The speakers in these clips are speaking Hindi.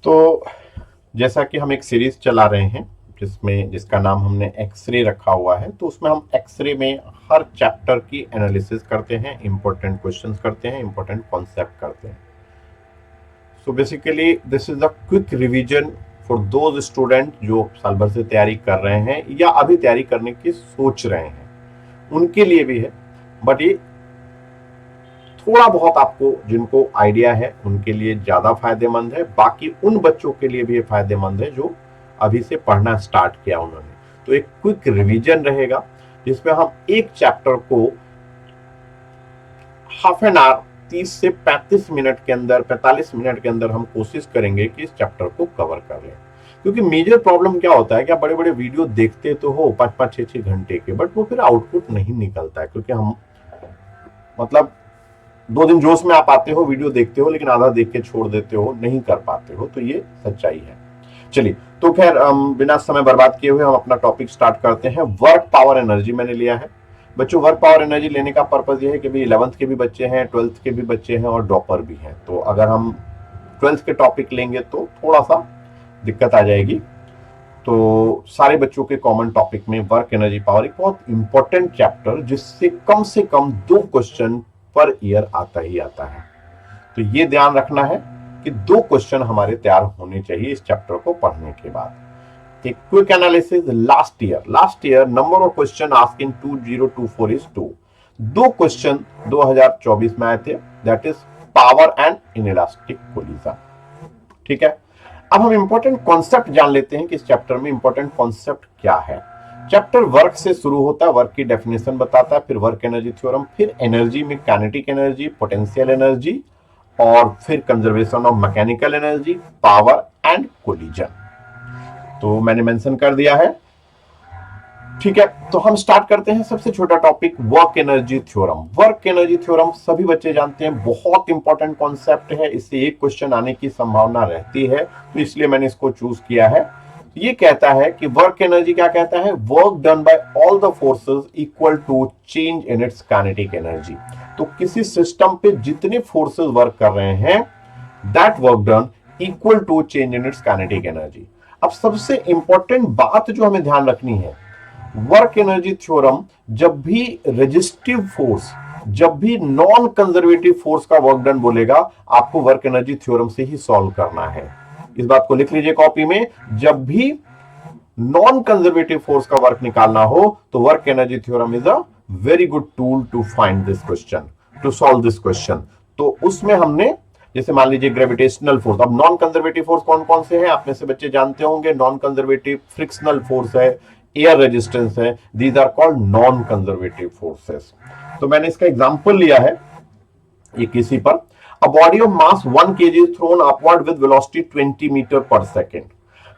तो जैसा कि हम एक सीरीज चला रहे हैं जिसका नाम हमने एक्सरे रखा हुआ है, तो उसमें हम एक्सरे में हर चैप्टर की एनालिसिस करते हैं, इंपॉर्टेंट क्वेश्चंस करते हैं, इंपॉर्टेंट कॉन्सेप्ट करते हैं। So basically this is the quick revision for those student जो साल भर से तैयारी कर रहे हैं या अभी तैयारी करने की सोच रहे हैं, उनके लिए भी है। बट ये थोड़ा बहुत आपको जिनको आइडिया है उनके लिए ज्यादा फायदेमंद है, बाकी उन बच्चों के लिए भी ये फायदेमंद है जो अभी से पढ़ना स्टार्ट किया उन्होंने। तो एक क्विक रिवीजन रहेगा जिसमें हम एक चैप्टर को हाफ एन आवर 30 से 35 मिनट के अंदर 45 मिनट के अंदर हम कोशिश करेंगे कि इस चैप्टर को कवर कर लें। क्योंकि मेजर प्रॉब्लम क्या होता है कि आप बड़े बड़े वीडियो देखते तो हो 5-5 6-6 घंटे के, बट वो फिर आउटपुट नहीं निकलता है। क्योंकि हम मतलब 2 दिन जोश में आप आते हो, वीडियो देखते हो, लेकिन आधा देख के छोड़ देते हो, नहीं कर पाते हो। तो ये सच्चाई है। चलिए, तो खैर बिना समय बर्बाद किए हुए हम अपना टॉपिक स्टार्ट करते हैं। वर्क पावर एनर्जी मैंने लिया है बच्चों। वर्क पावर एनर्जी लेने का पर्पज ये है कि भाई 11th के भी बच्चे हैं, 12th के भी बच्चे हैं और ड्रॉपर भी हैं। तो अगर हम 12th के टॉपिक लेंगे तो थोड़ा सा दिक्कत आ जाएगी। तो सारे बच्चों के कॉमन टॉपिक में वर्क एनर्जी पावर एक बहुत इंपॉर्टेंट चैप्टर, जिससे से कम 2 क्वेश्चन पर ईयर आता ही आता है। तो ये ध्यान रखना है कि 2 क्वेश्चन हमारे तैयार होने चाहिए इस चैप्टर को पढ़ने के बाद। एक quick analysis last year number of question asked in 2024 is 2। 2 question 2024 में आए थे, that is power and inelastic collision. ठीक है, अब हम इंपॉर्टेंट कॉन्सेप्ट जान लेते हैं कि इस चैप्टर में इंपॉर्टेंट कॉन्सेप्ट क्या है। चैप्टर वर्क से शुरू होता है, वर्क की डेफिनेशन बताता है, फिर वर्क एनर्जी थ्योरम, फिर एनर्जी में काइनेटिक एनर्जी, पोटेंशियल एनर्जी, और फिर conservation of mechanical energy, power and collision. तो मैंने मेंशन कर दिया है। ठीक है, तो हम स्टार्ट करते हैं। सबसे छोटा topic work energy theorem. Work energy theorem सभी बच्चे जानते हैं, बहुत इंपॉर्टेंट कॉन्सेप्ट है, इससे एक क्वेश्चन आने की संभावना रहती है, तो इसलिए मैंने इसको चूज किया है। ये कहता है कि वर्क एनर्जी क्या कहता है, work done by all the forces equal to change in its kinetic energy. तो किसी सिस्टम पे जितने फोर्सेस वर्क कर रहे हैं, that work done equal to change in its kinetic energy. अब सबसे इंपॉर्टेंट बात जो हमें ध्यान रखनी है, वर्क एनर्जी थ्योरम जब भी रेजिस्टिव फोर्स, जब भी नॉन कंजर्वेटिव फोर्स का वर्क डन बोलेगा, आपको वर्क एनर्जी थ्योरम से ही सॉल्व करना है। इस बात को लिख लीजिए कॉपी में, जब भी नॉन कंजर्वेटिव फोर्स का वर्क निकालना हो तो work energy theorem is a very good tool to find this question, to solve this question. तो उसमें हमने जैसे मान लीजिए ग्रेविटेशनल फोर्स। अब नॉन कंजर्वेटिव फोर्स कौन कौन से हैं, आप में से बच्चे जानते होंगे। नॉन कंजर्वेटिव फ्रिक्शनल फोर्स है, एयर रेजिस्टेंस है, these are called non conservative forces. तो मैंने इसका एग्जांपल लिया है ये किसी पर। A body of mass 1 kg is thrown upward with velocity 20 metre per second.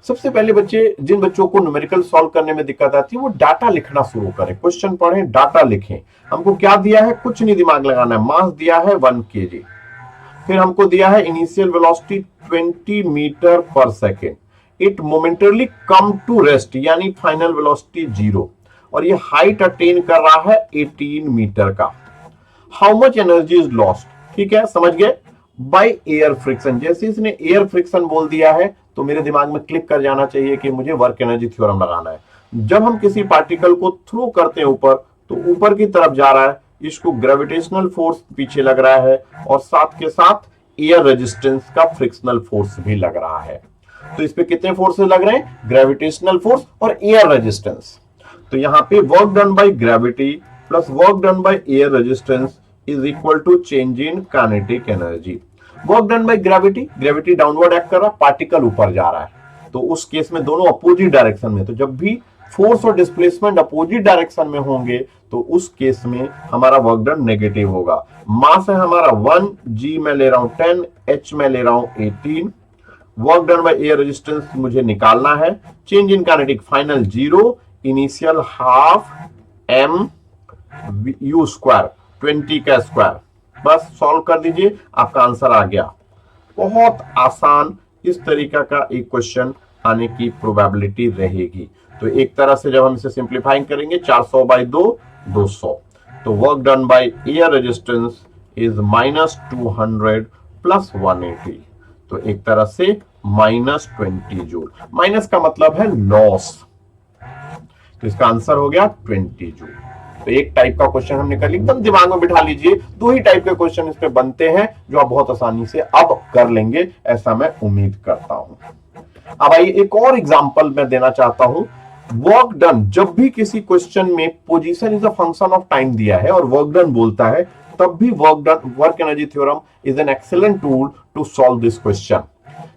सबसे पहले बच्चे, जिन बच्चों को न्यूमेरिकल सॉल्व करने में दिक्कत आती है, वो डाटा लिखना शुरू करें। क्वेश्चन पढ़ें, डाटा लिखें। हमको क्या दिया है, कुछ नहीं दिमाग लगाना है। मास दिया है 1 kg, फिर हमको दिया है initial velocity 20 metre per second. It momentarily come to rest, यानी फाइनल वेलोसिटी 0, और ये हाइट अटेन कर रहा है 18 मीटर का। How much energy is lost, ठीक है, समझ गए, बाय एयर फ्रिक्शन। जैसे इसने एयर फ्रिक्शन बोल दिया है तो मेरे दिमाग में क्लिक कर जाना चाहिए कि मुझे वर्क एनर्जी थ्योरम लगाना है। जब हम किसी पार्टिकल को थ्रो करते हैं ऊपर, तो ऊपर की तरफ जा रहा है, इसको ग्रेविटेशनल फोर्स पीछे लग रहा है, और साथ के साथ एयर रेजिस्टेंस का फ्रिक्शनल फोर्स भी लग रहा है। तो इस पे कितने फोर्सेस लग रहे हैं, ग्रेविटेशनल फोर्स और एयर रेजिस्टेंस। तो यहां पे work done by gravity plus work done by air resistance is equal to change in kinetic energy. Work done by gravity, gravity downward act कर रहा है, पार्टिकल ऊपर जा रहा है, तो उस केस में दोनों अपोजिट डायरेक्शन में। तो जब भी फोर्स और डिस्प्लेसमेंट अपोजिट डायरेक्शन में होंगे तो उस केस में हमारा वर्क डन नेगेटिव होगा। मास है हमारा 1, जी में ले रहा हूं 10, एच में ले रहा हूं 18। Work done by air resistance मुझे निकालना है, change in kinetic final 0, initial half m u square 20 का स्क्वायर। बस सॉल्व कर दीजिए, आपका आंसर आ गया। बहुत आसान इस तरीका का एक क्वेश्चन आने की प्रोबेबिलिटी रहेगी। तो एक तरह से जब हम इसे सिंप्लीफाइंग करेंगे, 400/2 200। तो work done by air resistance is -200 + 180। तो एक तरह से -20 जूल। माइनस का मतलब है लॉस, तो इसका आंसर हो गया 20 जूल। तो एक टाइप का क्वेश्चन हमने कर लिया, एकदम दिमाग में बिठा लीजिए। दो ही टाइप के क्वेश्चन इस पे बनते हैं जो आप बहुत आसानी से अब कर लेंगे, ऐसा मैं उम्मीद करता हूं। अब आइए एक और एग्जांपल मैं देना चाहता हूं। वर्क डन, जब भी किसी क्वेश्चन में position is a function of time दिया है और वर्क डन बोलता है, तब भी work energy theorem is an excellent tool to solve this question.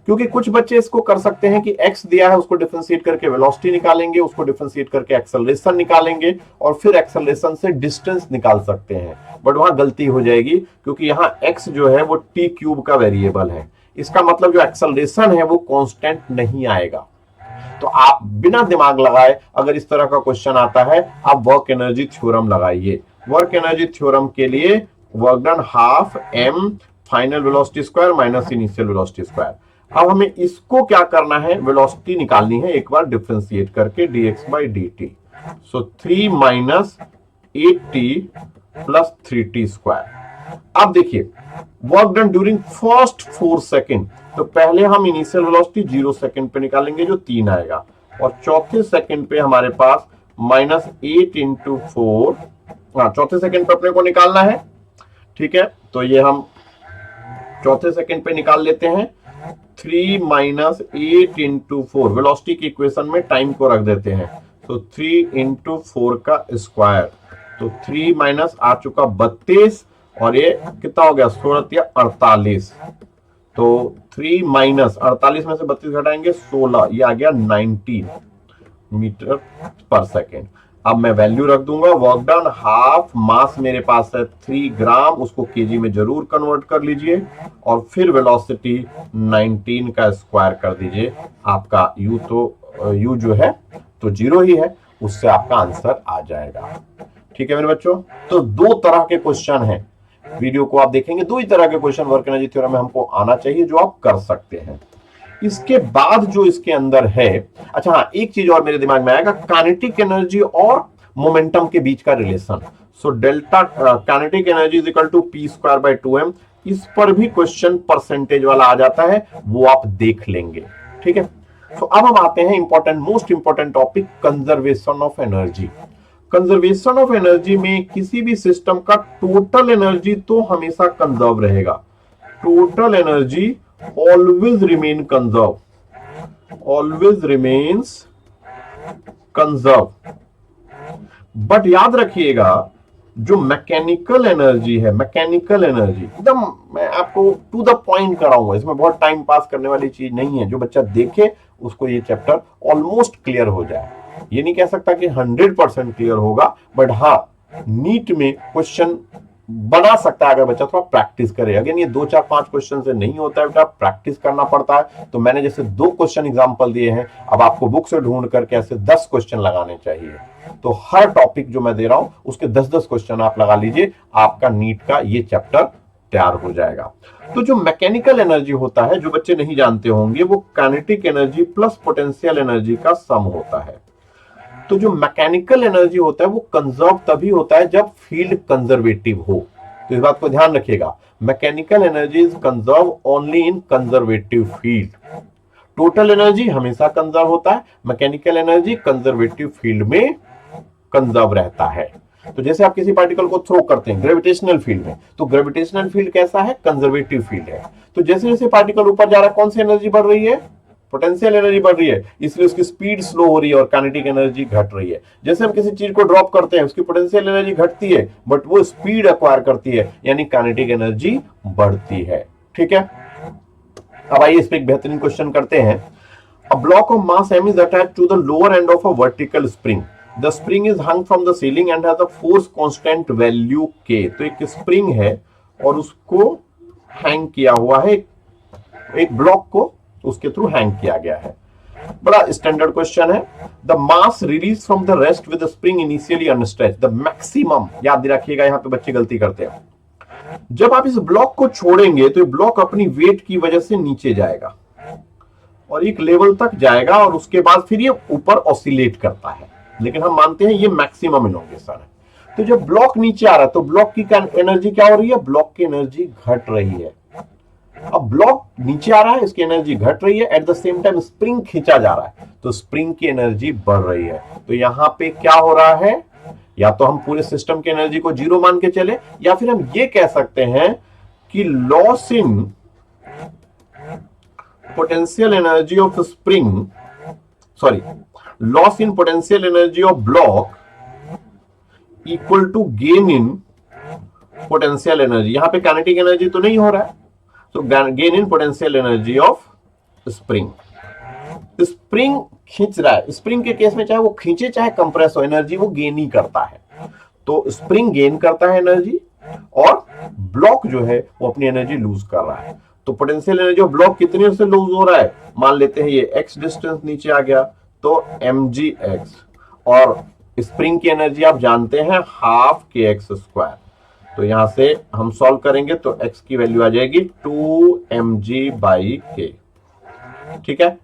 क्योंकि कुछ बच्चे इसको कर सकते हैं कि x दिया है उसको डिफरेंशिएट करके वेलोसिटी निकालेंगे, उसको डिफरेंशिएट करके एक्सेलरेशन निकालेंगे और फिर एक्सेलरेशन से डिस्टेंस निकाल सकते हैं। बट वहां गलती हो जाएगी क्योंकि यहाँ x जो है वो t क्यूब का वेरिएबल है। इसका मतलब जो एक्सेलरेशन है वो कांस्टेंट नहीं आएगा। तो आप बिना दिमाग लगाए अगर इस तरह का क्वेश्चन आता है, आप वर्क एनर्जी थ्योरम लगाइए। वर्क एनर्जी थ्योरम के लिए work done half m final velocity square minus initial velocity square. अब हमें इसको क्या करना है, वेलोसिटी निकालनी है एक बार डिफरेंशिएट करके dx by dt। So 3 minus 8t plus 3t square. अब देखिए work done during first 4 second, तो पहले हम इनिशियल वेलोसिटी 0 सेकेंड पे निकालेंगे जो 3 आएगा, और चौथे सेकेंड पे हमारे पास -8 इंटू 4, चौथे सेकेंड पे अपने को निकालना है। ठीक है, तो ये हम चौथे सेकेंड पे निकाल लेते हैं। 3 माइनस 8 इंटू 4, वेलोसिटी की इक्वेशन में टाइम को रख देते हैं, तो 3 इंटू 4 का स्क्वायर, तो 3 माइनस आ चुका 32 और ये कितना हो गया 16 या 48। तो 3 माइनस 48 में से 32 घटाएंगे 16, ये आ गया 19 मीटर पर सेकेंड। अब मैं वैल्यू रख दूंगा। वर्क डन हाफ, मास मेरे पास है 3 ग्राम, उसको केजी में जरूर कन्वर्ट कर लीजिए, और फिर वेलोसिटी 19 का स्क्वायर कर दीजिए। आपका यू जो है तो 0 ही है, उससे आपका आंसर आ जाएगा। ठीक है मेरे बच्चों, तो दो तरह के क्वेश्चन हैं, वीडियो को आप देखेंगे दो ही तरह के क्वेश्चन वर्क एनर्जी थ्योरम में हमको आना चाहिए जो आप कर सकते हैं। इसके बाद जो इसके अंदर है, अच्छा हाँ, एक चीज और मेरे दिमाग में आएगा, काइनेटिक एनर्जी और मोमेंटम के बीच का relation. So delta kinetic energy is equal to p square by 2m। इस पर भी क्वेश्चन परसेंटेज वाला आ जाता है, वो आप देख लेंगे। ठीक है, तो अब हम आते हैं important, most important topic, conservation of energy. Conservation of energy में किसी भी सिस्टम का टोटल एनर्जी तो हमेशा कंजर्व रहेगा। Total energy always remain conserve, always remains conserve। But याद रखिएगा जो मैकेनिकल एनर्जी है, मैकेनिकल एनर्जी एकदम मैं आपको टू द पॉइंट कराऊंगा, इसमें बहुत टाइम पास करने वाली चीज नहीं है। जो बच्चा देखे उसको ये चैप्टर ऑलमोस्ट क्लियर हो जाए। ये नहीं कह सकता कि 100% क्लियर होगा, बट हाँ नीट में क्वेश्चन बना सकता है अगर बच्चा थोड़ा प्रैक्टिस करे। अगर ये 2 4 5 क्वेश्चन से नहीं होता है बेटा, प्रैक्टिस करना पड़ता है। तो मैंने जैसे 2 क्वेश्चन एग्जांपल दिए हैं, अब आपको बुक से ढूंढ करके ऐसे 10 क्वेश्चन लगाने चाहिए। तो हर टॉपिक जो मैं दे रहा हूं उसके 10-10 क्वेश्चन आप लगा लीजिए, आपका नीट का ये चैप्टर तैयार हो जाएगा। तो जो मैकेनिकल एनर्जी होता है, जो बच्चे नहीं जानते होंगे, वो kinetic energy plus potential energy का सम होता है। तो जो मैकेनिकल एनर्जी होता है वो कंजर्व तभी होता है जब फील्ड कंजर्वेटिव हो। तो इस बात को ध्यान रखिएगा, mechanical energy is conserve only in conservative field. Total energy हमेशा कंजर्व होता है, मैकेनिकल एनर्जी कंजर्वेटिव फील्ड में कंजर्व रहता है। तो जैसे आप किसी पार्टिकल को थ्रो करते हैं ग्रेविटेशनल फील्ड में, तो ग्रेविटेशनल फील्ड कैसा है, कंजर्वेटिव फील्ड है। तो जैसे जैसे पार्टिकल ऊपर जा रहा है, कौन सी एनर्जी बढ़ रही है, पोटेंशियल एनर्जी बढ़ रही है, इसलिए उसकी स्पीड स्लो हो रही है और काइनेटिक एनर्जी घट रही है। जैसे हम किसी चीज को ड्रॉप करते हैं, उसकी पोटेंशियल एनर्जी घटती है, बट वो स्पीड एक्वायर करती है, यानी काइनेटिक एनर्जी बढ़ती है। ठीक है, अब आइए इस पे एक बेहतरीन क्वेश्चन करते हैं। A block of mass m is attached to the lower end of a vertical spring. The spring is hung from the ceiling and has a force constant value k. तो एक स्प्रिंग है और उसको हैंग किया हुआ है, एक ब्लॉक को उसके थ्रू हैंग किया गया है। बड़ा स्टैंडर्ड क्वेश्चन है। The mass release from the rest with the spring initially unstretched, the maximum, याद रखिएगा यहां पे बच्चे गलती करते हैं। जब आप इस ब्लॉक को छोड़ेंगे तो ये ब्लॉक अपनी वेट की वजह से नीचे जाएगा और एक लेवल तक जाएगा और उसके बाद फिर ये ऊपर ऑसिलेट करता है, लेकिन हम मानते हैं ये मैक्सिमम इलोंगेशन है। तो जब ब्लॉक नीचे आ रहा है तो ब्लॉक की एनर्जी क्या हो रही है, ब्लॉक की एनर्जी घट रही है। अब ब्लॉक नीचे आ रहा है, इसकी एनर्जी घट रही है, at the same time spring खींचा जा रहा है, तो स्प्रिंग की एनर्जी बढ़ रही है। तो यहां पे क्या हो रहा है, या तो हम पूरे सिस्टम की एनर्जी को जीरो मान के चले, या फिर हम ये कह सकते हैं कि loss in potential energy of spring, sorry, loss in potential energy of block equal to gain in potential energy. यहां पे काइनेटिक एनर्जी तो नहीं हो रहा है, तो gain in potential energy of spring. Spring खींच रहा है, स्प्रिंग के केस में चाहे वो खींचे चाहे कंप्रेस हो, एनर्जी वो गेन ही करता है। तो स्प्रिंग गेन करता है एनर्जी, और ब्लॉक जो है वो अपनी एनर्जी लूज कर रहा है। तो पोटेंशियल एनर्जी ऑफ ब्लॉक कितने से लूज हो रहा है, मान लेते हैं ये एक्स डिस्टेंस नीचे आ गया, तो mgx, और स्प्रिंग की एनर्जी आप जानते हैं हाफ के एक्स स्क्वायर। तो यहां से हम सॉल्व करेंगे तो x की वैल्यू आ जाएगी 2mg/k। ठीक है,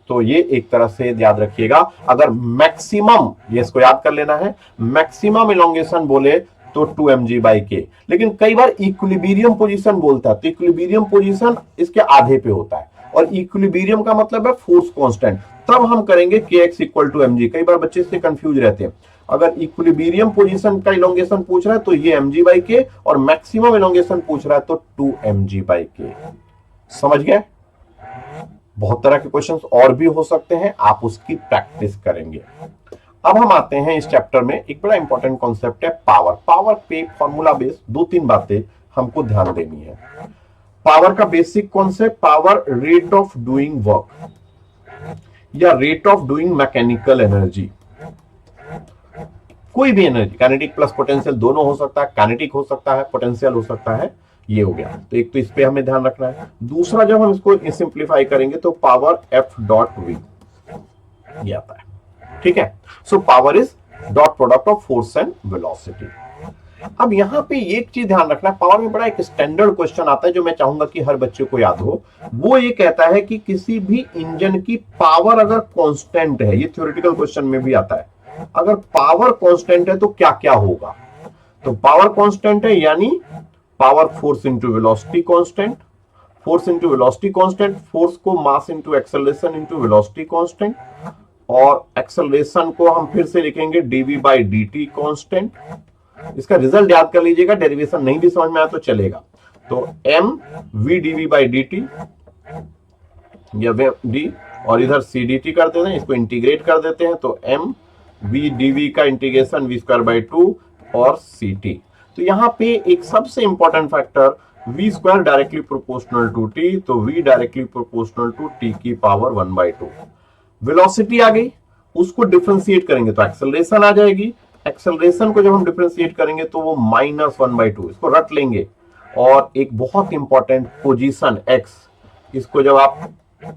तो ये एक तरह से याद रखिएगा। अगर मैक्सिमम, ये इसको याद कर लेना है, मैक्सिमम इलोंगेशन बोले तो 2mg/k, लेकिन कई बार इक्विलिब्रियम पोजीशन बोलता है, तो इक्विलिब्रियम पोजीशन इसके आधे पे होता है, और इक्विलिब्रियम का मतलब है फोर्स कांस्टेंट, तब हम करेंगे kx इक्वल टू mg। कई बार बच्चे इससे कंफ्यूज रहते हैं। अगर इक्विलिब्रियम पोजीशन का इलोंगेशन पूछ रहा है तो ये mg/k, और मैक्सिमम इलोंगेशन पूछ रहा है तो 2mg/k। समझ गए? बहुत तरह के क्वेश्चंस और भी हो सकते हैं, आप उसकी प्रैक्टिस करेंगे। अब हम आते हैं इस चैप्टर में, एक बड़ा इंपॉर्टेंट कॉन्सेप्ट है पावर। पावर पे फॉर्मूला बेस दो तीन बातें हमको ध्यान देनी है। पावर का basic concept, power rate of doing work या rate of doing mechanical energy. कोई भी एनर्जी, काइनेटिक प्लस पोटेंशियल दोनों हो सकता है, काइनेटिक हो सकता है, पोटेंशियल हो सकता है, ये हो गया। तो एक तो इस पे हमें ध्यान रखना है। दूसरा, जब हम इसको सिंप्लीफाई करेंगे तो पावर F.V ये आता है। ठीक है, so power is dot product of force and velocity. अब यहां पे एक चीज ध्यान रखना है, पावर में बड़ा एक स्टैंडर्ड क्वेश्चन आता है जो मैं चाहूंगा कि हर बच्चे को याद हो। वो ये कहता है कि किसी भी इंजन की पावर अगर कांस्टेंट है, ये थ्योरेटिकल क्वेश्चन में भी आता है, अगर पावर कांस्टेंट है तो क्या क्या होगा। तो पावर कांस्टेंट है यानी power force into velocity constant, force into velocity constant, force को mass into acceleration into velocity constant, और एक्सेलरेशन को हम फिर से लिखेंगे dv/dt कांस्टेंट। इसका रिजल्ट याद कर लीजिएगा, डेरिवेशन नहीं भी समझ में आया तो चलेगा। तो mv dv/dt या d, और इधर cdt कर देते हैं, इसको इंटीग्रेट कर देते हैं, तो mv dv का इंटीग्रेशन v²/2 और ct। तो यहां पे एक सबसे important factor v² directly proportional to t, तो v directly proportional to t की पावर 1/2। वेलोसिटी आ गई, उसको डिफरेंशिएट करेंगे तो एक्सेलरेशन आ जाएगी। एक्सेलरेशन को जब हम डिफरेंशिएट करेंगे तो वो -1/2, इसको रट लेंगे। और एक बहुत इंपॉर्टेंट पोजीशन x, इसको जब आप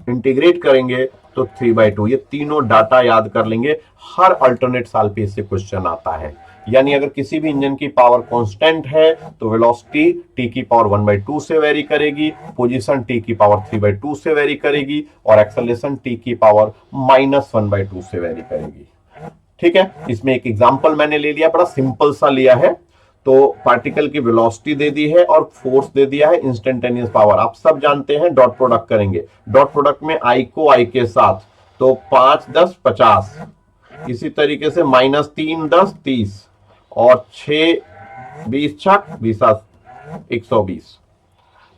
इंटीग्रेट करेंगे तो 3/2। ये तीनों डाटा याद कर लेंगे, हर अल्टरनेट साल पे इससे क्वेश्चन आता है। यानी अगर किसी भी इंजन की पावर कांस्टेंट है तो वेलोसिटी t की पावर 1/2 से वेरी करेगी, पोजीशन t की पावर 3/2 से वेरी करेगी, और एक्सेलरेशन t की पावर -1/2 से वेरी करेगी। ठीक है, इसमें एक एग्जांपल मैंने ले लिया, बड़ा सिंपल सा लिया है। तो पार्टिकल की वेलोसिटी दे दी है और फोर्स दे दिया है, इंस्टेंटेनियस पावर आप सब जानते हैं। डॉट प्रोडक्ट करेंगे, डॉट प्रोडक्ट में i को i के साथ, तो 5 10 50, इसी तरीके से -3 10 30, और 6 20 छक 20 120।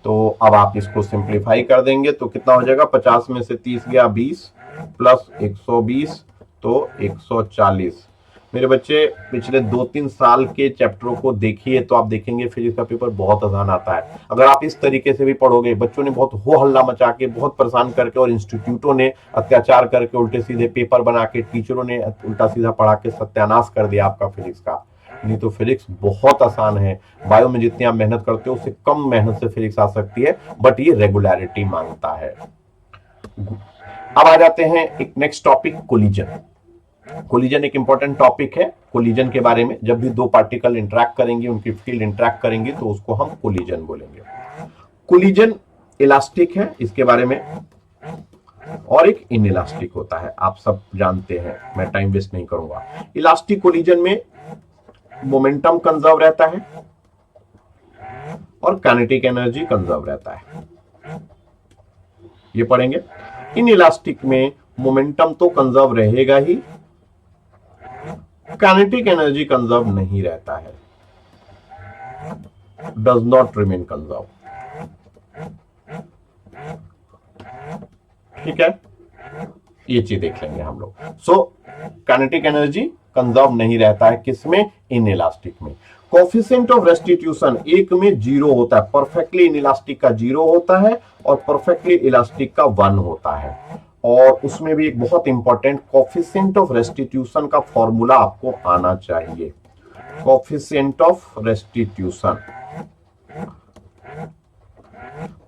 तो अब आप इसको सिंप्लीफाई कर देंगे तो कितना हो जाएगा, 50 में से 30 गया 20 प्लस 120 तो 140। मेरे बच्चे पिछले 2-3 साल के चैप्टरों को देखिए तो आप देखेंगे फिजिक्स का पेपर बहुत आसान आता है। अगर आप इस तरीके से भी पढ़ोगे, बच्चों ने बहुत हो हल्ला मचा के, बहुत परेशान करके, और इंस्टीट्यूटों ने अत्याचार करके उल्टे सीधे पेपर बना के, टीचरों ने उल्टा सीधा पढ़ा के सत्यानाश कर दिया आपका फिजिक्स का। नहीं तो फिजिक्स बहुत आसान है, बायो में जितनी आप मेहनत करते हो उससे कम मेहनत से फिजिक्स आ सकती है, बट ये रेगुलरिटी मांगता है। अब आ जाते हैं एक नेक्स्ट टॉपिक, कोलिजन। कोलिजन एक इंपॉर्टेंट टॉपिक है। कोलिजन के बारे में, जब भी दो पार्टिकल इंटरैक्ट करेंगे, उनकी फील्ड इंटरैक्ट करेंगे, तो उसको हम कोलिजन बोलेंगे। कोलिजन इलास्टिक है, इसके बारे में, और एक इनइलास्टिक होता है, आप सब जानते हैं, मैं टाइम वेस्ट नहीं करूंगा। इलास्टिक कोलिजन में मोमेंटम कंजर्व रहता है और काइनेटिक एनर्जी कंजर्व रहता है। ये पढ़ेंगे। इन इलास्टिक में मोमेंटम तो कंजर्व रहेगा ही, काइनेटिक एनर्जी कंजर्व नहीं रहता है, डज नॉट रिमेन कंजर्व। ठीक है, ये चीज देख लेंगे हम लोग। सो काइनेटिक एनर्जी कंजर्व नहीं रहता है किसमें, इन इलास्टिक में। कोफिशिएंट ऑफ रेस्टिट्यूशन एक में जीरो होता है, परफेक्टली इन इलास्टिक का जीरो होता है और परफेक्टली इलास्टिक का 1 होता है। और उसमें भी एक बहुत इंपॉर्टेंट कोफिशिएंट ऑफ रेस्टिट्यूशन का फॉर्मूला आपको आना चाहिए। कोफिशिएंट ऑफ रेस्टिट्यूशन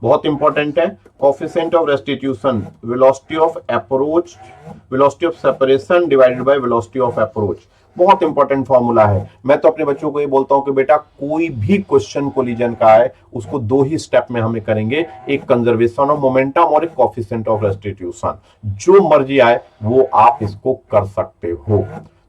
बहुत इंपॉर्टेंट है। Coefficient of restitution velocity of approach, velocity of separation divided by velocity of approach, बहुत इंपॉर्टेंट फॉर्मूला है। मैं तो अपने बच्चों को ये बोलता हूं कि बेटा कोई भी क्वेश्चन कोलिजन का है उसको 2 ही स्टेप में हमें करेंगे, एक कंजर्वेशन ऑफ मोमेंटम और एक कोफिशिएंट ऑफ रेस्टिट्यूशन। जो मर्जी आए वो आप इसको कर सकते हो।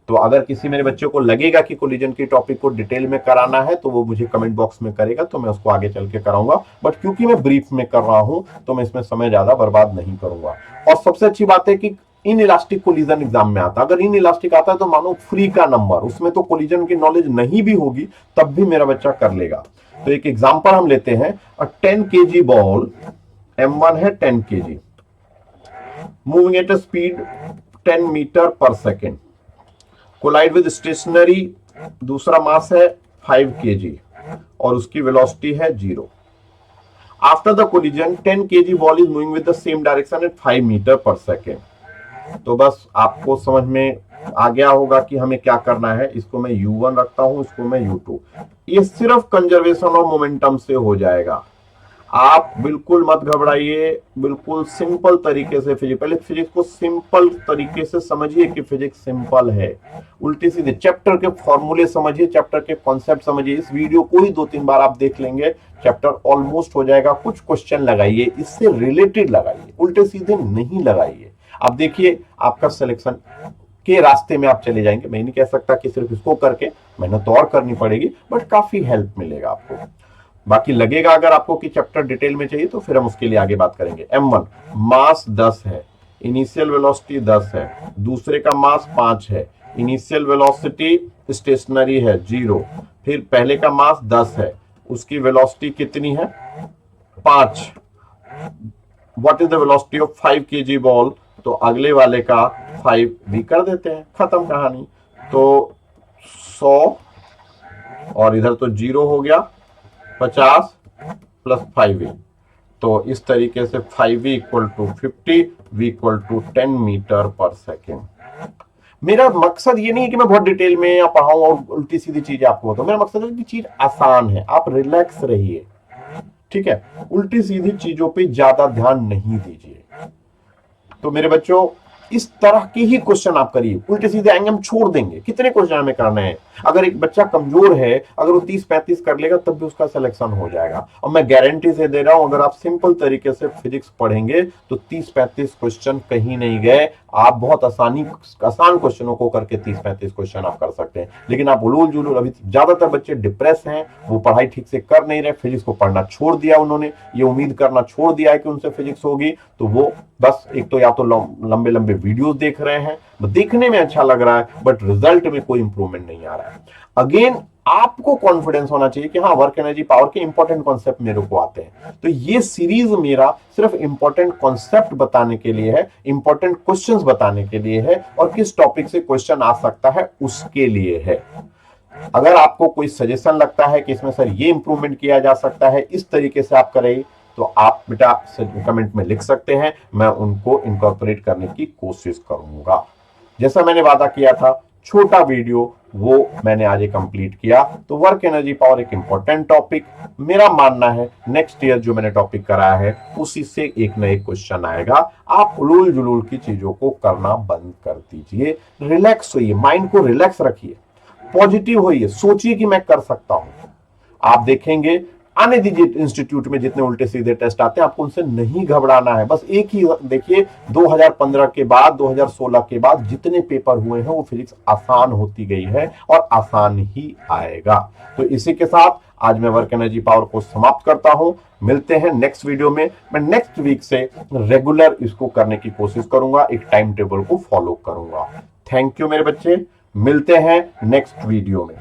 तो अगर किसी मेरे बच्चे को लगेगा कि कोलिजन की टॉपिक को डिटेल में कराना है तो वो मुझे कमेंट बॉक्स में करेगा, तो मैं उसको आगे चल के कराऊंगा। बट क्योंकि मैं ब्रीफ में कर रहा हूं तो मैं इसमें समय ज्यादा बर्बाद नहीं करूंगा। और सबसे अच्छी बात है कि इन इलास्टिक कोलिजन एग्जाम में आता है। अगर इन इलास्टिक आता है तो मानो फ्री का नंबर, उसमें तो कोलिजन की नॉलेज नहीं भी होगी तब भी मेरा बच्चा कर लेगा। तो एक एग्जाम्पल हम लेते हैं। 10 kg बॉल, M1 है 10 kg, moving at speed 10 metre per second, collide with stationary, दूसरा मास है 5 kg और उसकी वेलोसिटी है 0। After the collision 10 kg ball is moving with the same direction at 5 metre per second. तो बस आपको समझ में आ गया होगा कि हमें क्या करना है। इसको मैं U1 रखता हूं, इसको मैं U2। ये सिर्फ कंजर्वेशन ऑफ मोमेंटम से हो जाएगा। आप बिल्कुल मत घबराइए, बिल्कुल सिंपल तरीके से फिजिक्स, पहले फिजिक्स को सिंपल तरीके से समझिए कि फिजिक्स सिंपल है। उल्टी सीधे चैप्टर के फॉर्मूले समझिए, चैप्टर के कॉन्सेप्ट समझिए। इस वीडियो को ही 2-3 बार आप देख लेंगे, चैप्टर ऑलमोस्ट हो जाएगा। कुछ क्वेश्चन लगाइए, इससे रिलेटेड लगाइए, उल्टे सीधे नहीं लगाइए। आप देखिए आपका सिलेक्शन के रास्ते में आप चले जाएंगे। मैं नहीं कह सकता कि सिर्फ इसको करके, मेहनत तो और करनी पड़ेगी, बट काफी हेल्प मिलेगा आपको। बाकी लगेगा अगर आपको कि चैप्टर डिटेल में चाहिए तो फिर हम उसके लिए आगे बात करेंगे। M1 मास 10 है, इनिशियल वेलोसिटी 10 है, दूसरे का मास 5 है, इनिशियल वेलोसिटी स्टेशनरी है 0, फिर पहले का मास 10 है, उसकी वेलोसिटी कितनी है 5। What is the velocity of 5 kg ball, तो अगले वाले का 5 भी कर देते हैं, खत्म कहानी। तो 100 और इधर तो 0 हो गया, 50 प्लस 5v, तो इस तरीके से 5v equal to 50, v equal to 10 metre per second. मेरा मकसद ये नहीं है कि मैं बहुत डिटेल में या पढ़ाऊं और उल्टी सीधी चीजें आपको बताऊं। मेरा मकसद है कि चीज आसान है, आप रिलैक्स रहिए, ठीक है। उल्टी सीधी चीजों पे ज्यादा ध्यान नहीं दीजिए। तो मेरे बच्चों इस तरह के ही क्वेश्चन आप करिए, उल्टे सीधे आएंगे हम छोड़ देंगे। कितने क्वेश्चन हमें करने हैं? अगर एक बच्चा कमजोर है, अगर वो 30-35 कर लेगा तब भी उसका सिलेक्शन हो जाएगा। और मैं गारंटी से दे रहा हूं, अगर आप सिंपल तरीके से फिजिक्स पढ़ेंगे तो 30-35 क्वेश्चन कहीं नहीं गए। आप बहुत आसान क्वेश्चनों को करके 30-35 क्वेश्चन आप कर सकते हैं। लेकिन आप उलूल जुलूल, अभी ज्यादातर बच्चे डिप्रेस हैं, वो पढ़ाई ठीक से कर नहीं रहे, फिजिक्स को पढ़ना छोड़ दिया उन्होंने, ये उम्मीद करना छोड़ दिया है कि उनसे फिजिक्स होगी। तो वो बस एक तो या तो लंबे लंबे वीडियोस देख रहे हैं, देखने में अच्छा लग रहा है बट रिजल्ट में कोई इंप्रूवमेंट नहीं आ रहा है। अगेन आपको कॉन्फिडेंस होना चाहिए कि हाँ, वर्क एनर्जी पावर के इंपॉर्टेंट कॉन्सेप्ट मेरे को आते हैं। तो ये सीरीज मेरा सिर्फ इंपॉर्टेंट कॉन्सेप्ट बताने के लिए है, इंपॉर्टेंट क्वेश्चंस बताने के लिए है, और किस टॉपिक से क्वेश्चन आ सकता है उसके लिए है। अगर आपको कोई सजेशन लगता है कि इसमें सर ये इंप्रूवमेंट किया जा सकता है, इस तरीके से आप करें, तो आप बेटा कमेंट में लिख सकते हैं, मैं उनको इनकॉर्पोरेट करने की कोशिश करूंगा। जैसा मैंने वादा किया था, छोटा वीडियो वो मैंने आज कंप्लीट किया। तो वर्क एनर्जी पावर एक इंपॉर्टेंट टॉपिक, मेरा मानना है नेक्स्ट ईयर जो मैंने टॉपिक कराया है उसी से एक न एक क्वेश्चन आएगा। आप उलूल जुलूल की चीजों को करना बंद कर दीजिए, रिलैक्स होइए, माइंड को रिलैक्स रखिए, पॉजिटिव होइए, सोचिए कि मैं कर सकता हूं। आप देखेंगे आने दीजिए इंस्टीट्यूट में जितने उल्टे सीधे टेस्ट आते हैं, आपको उनसे नहीं घबराना है। बस एक ही देखिए, 2015 के बाद 2016 के बाद जितने पेपर हुए हैं वो फिजिक्स आसान होती गई है और आसान ही आएगा। तो इसी के साथ आज मैं वर्क एनर्जी पावर को समाप्त करता हूं। मिलते हैं नेक्स्ट वीडियो में। मैं नेक्स्ट वीक से रेगुलर इसको करने की कोशिश करूंगा, एक टाइम टेबल को फॉलो करूंगा। थैंक यू मेरे बच्चे, मिलते हैं नेक्स्ट वीडियो में।